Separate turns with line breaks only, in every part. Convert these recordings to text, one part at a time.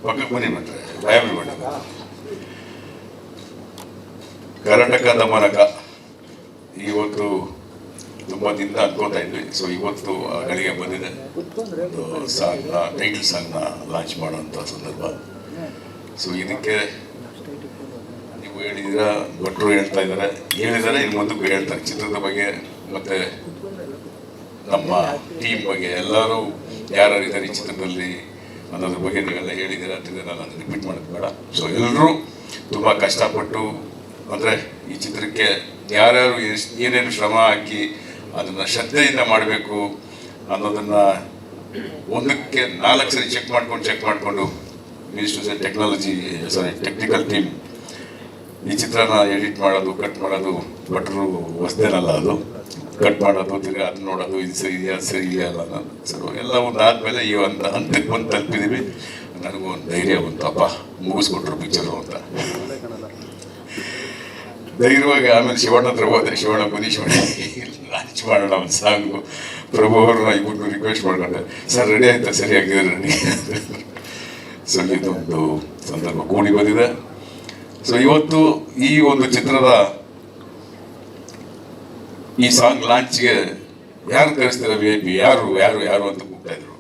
ಪಕ್ಕಕ್ಕೆ ಬನ್ನಿ ಬಿಟ್ರೆ ಭಯ ಬಿಡಬೇಡ. ಕರ್ನಾಟಕ ದಮನಕ ಇವತ್ತು ತುಂಬ ದಿನ ಅನ್ಕೋತಾ ಇದ್ವಿ. ಸೊ ಇವತ್ತು ಆ ಗಳಿಗೆ ಬಂದಿದೆ. ಸಾಂಗ್ನ ಟೈಟಲ್ ಸಾಂಗ್ನ ಲಾಂಚ್ ಮಾಡೋಂಥ ಸಂದರ್ಭ. ಸೊ ಇದಕ್ಕೆ ನೀವು ಹೇಳಿದ್ದೀರಾ, ಭಟ್ರು ಹೇಳ್ತಾ ಇದ್ದಾರೆ, ಇನ್ನು ಮುಂದಕ್ಕೂ ಹೇಳ್ತಾರೆ ಚಿತ್ರದ ಬಗ್ಗೆ ಮತ್ತು ನಮ್ಮ ಟೀಮ್ ಬಗ್ಗೆ ಎಲ್ಲರೂ ಯಾರು ಇದ್ದಾರೆ ಈ ಚಿತ್ರದಲ್ಲಿ ಅನ್ನೋದ್ರ ಬಗ್ಗೆ ನೀವೆಲ್ಲ ಹೇಳಿದ್ದೀರಾ. ಅದರಿಂದ ನಾನು ರಿಪೀಟ್ ಮಾಡೋದು ಬೇಡ. ಸೊ ಎಲ್ಲರೂ ತುಂಬ ಕಷ್ಟಪಟ್ಟು ಅಂದರೆ ಈ ಚಿತ್ರಕ್ಕೆ ಯಾರ್ಯಾರು ಏನೇನು ಶ್ರಮ ಹಾಕಿ ಅದನ್ನು ಶ್ರದ್ಧೆಯಿಂದ ಮಾಡಬೇಕು ಅನ್ನೋದನ್ನು ಒಂದಕ್ಕೆ 4 ಸರಿ ಚೆಕ್ ಮಾಡಿಕೊಂಡು ಮಿನಿಸ್ಟರ್ಸ್ ಆ್ಯಂಡ್ ಟೆಕ್ನಿಕಲ್ ಟೀಮ್ ಈ ಚಿತ್ರನ ಎಡಿಟ್ ಮಾಡೋದು, ಕಟ್ ಮಾಡೋದು ಭಟ್ರು ಹೊಸದೇನಲ್ಲ. ಅದು ಕಟ್ ಮಾಡೋದು, ತಿರ್ಗಿ ಅದನ್ನ ನೋಡೋದು, ಇದು ಸರಿ ಇದೆಯಾ ಸರಿ ಇದೆಯಾ ಅಲ್ಲ ಅನ್ನೋದು. ಸೊ ಎಲ್ಲ ಆದಮೇಲೆ ಈ ಒಂದು ಹಂತಕ್ಕೆ ಬಂದು ತಲುಪಿದ್ದೀವಿ. ನನಗೂ ಒಂದು ಧೈರ್ಯ ಬಂತು, ಅಪ್ಪ ಮುಗಿಸ್ಕೊಟ್ರು ಪಿಕ್ಚರು ಅಂತ ಧೈರ್ಯವಾಗಿ. ಆಮೇಲೆ ಶಿವಣ್ಣ ಹತ್ರ ಹೋದೆ, ಶಿವಣ್ಣ ಲಾಂಚ್ ಮಾಡೋಣ ಒಂದು ಸಾಂಗು. ಪ್ರಭು ಅವ್ರನ್ನ ಇಬ್ಬರು ರಿಕ್ವೆಸ್ಟ್ ಮಾಡ್ಕೊಂಡೆ, ಸರ್ ರೆಡಿ ಆಯ್ತಾ, ಸರಿಯಾಗಿದೆ ರೆಡಿ. ಸೊ ಇದೊಂದು ಸಂದರ್ಭ ಕೂಡಿ ಬಂದಿದೆ. ಸೊ ಇವತ್ತು ಈ ಒಂದು ಚಿತ್ರದ ಈ ಸಾಂಗ್ ಲಾಂಚ್ಗೆ ಯಾರು ಕರೆಸ್ತೀರ VIP, ಯಾರು ಯಾರು ಯಾರು ಅಂತ ಕೂಗ್ತಾ ಇದ್ರು.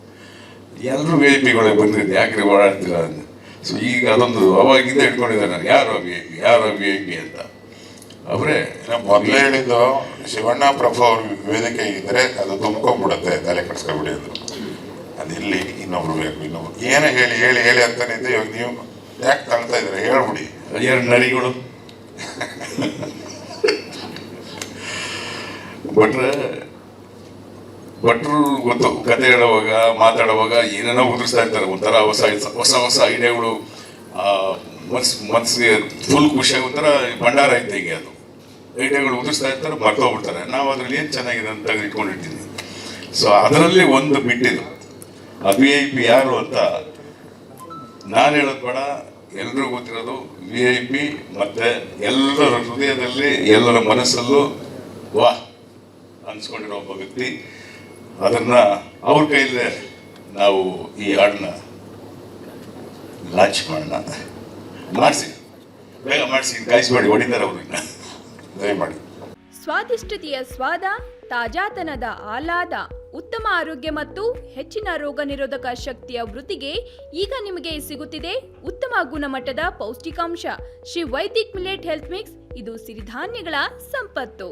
ಎಲ್ಲರೂ VIP ಬಂದಿದ್ದು, ಯಾಕ್ರಿ ಓಡಾಡ್ತೀರ ಅಂತ. ಸೊ ಈಗ ಅದೊಂದು ಅವಾಗಿಂದ ಇಟ್ಕೊಂಡಿದ್ದಾರೆ ನಾನು, ಯಾರು VIP ಅಂತ. ಅವರೇ
ಮೊದಲೇ ಹೇಳಿದ್ದು, ಶಿವಣ್ಣ ಪ್ರಭು ಅವ್ರ ವೇದಿಕೆ ಇದ್ರೆ ಅದು ತುಂಬ್ಕೊಂಡ್ಬಿಡುತ್ತೆ, ತಲೆ ಕಟ್ಸ್ಕೊಬಿಡಿ ಅಂದ್ರು. ಅದಿಲ್ಲಿ ಇನ್ನೊಬ್ರು ಬೇಕು, ಇನ್ನೊಬ್ರು ಏನೇ ಹೇಳಿ ಹೇಳಿ ಹೇಳಿ ಅಂತಾನೆ ಇದ್ದೆ. ಇವಾಗ ನೀವು ಯಾಕೆ ತಳ್ತಾ ಇದ್ರೆ ಹೇಳ್ಬಿಡಿ.
2 ನರಿಗಳು ಭಟ್ರು ಗೊತ್ತು. ಕತೆ ಹೇಳುವಾಗ ಮಾತಾಡುವಾಗ ಏನೇನೋ ಉದುರಿಸ್ತಾ ಇರ್ತಾರೆ, ಒಂಥರ ಹೊಸ ಐಡಿಯಾಗಳು. ಮನಸ್ಸಿಗೆ ಫುಲ್ ಖುಷಿಯಾಗಿ ಒಂಥರ ಭಂಡಾರ ಇದ್ದಂಗೆ. ಅದು ಐಡಿಯಾಗಳು ಉದುರಿಸ್ತಾ ಇರ್ತಾರೆ, ಮರ್ತೋಗ್ಬಿಡ್ತಾರೆ. ನಾವು ಅದ್ರಲ್ಲಿ ಏನು ಚೆನ್ನಾಗಿದೆ ಅಂತ ಇಟ್ಕೊಂಡಿರ್ತೀವಿ. ಸೊ ಅದರಲ್ಲಿ ಒಂದು ಬಿಟ್ಟಿದ್ದು ಆ VIP ಯಾರು ಅಂತ ನಾನು ಹೇಳೋದು ಬೇಡ, ಎಲ್ಲರೂ ಗೊತ್ತಿರೋದು VIP. ಮತ್ತೆ ಎಲ್ಲರ ಹೃದಯದಲ್ಲಿ, ಎಲ್ಲರ ಮನಸ್ಸಲ್ಲೂ ವಾಹ್ ಅನ್ಸ್ಕೊಂಡಿರೋ ಒಬ್ಬ ವ್ಯಕ್ತಿ. ಅದನ್ನ ಅವ್ರ ಕೈಲೇ ನಾವು ಈ ಹಾಡನ್ನ ಲಾಂಚ್ ಮಾಡೋಣ. ಬೇಗ ಮಾಡಿಸಿ, ಕಾಯಿಸ್ಬೇಡಿ, ಹೊಡಿತಾರೆ ಅವ್ರನ್ನ, ದಯಮಾಡಿ.
ಸ್ವಾದಿಷ್ಟತೆಯ ಸ್ವಾದ, ತಾಜಾತನದ ಆಹ್ಲಾದ, ಉತ್ತಮ ಆರೋಗ್ಯ ಮತ್ತು ಹೆಚ್ಚಿನ ರೋಗ ನಿರೋಧಕ ಶಕ್ತಿಯ ವೃದ್ಧಿಗೆ ಈಗ ನಿಮಗೆ ಸಿಗುತ್ತಿದೆ ಉತ್ತಮ ಗುಣಮಟ್ಟದ ಪೌಷ್ಟಿಕಾಂಶ. Shri Vaidik millet health mix. ಇದು ಸಿರಿಧಾನ್ಯಗಳ ಸಂಪತ್ತು.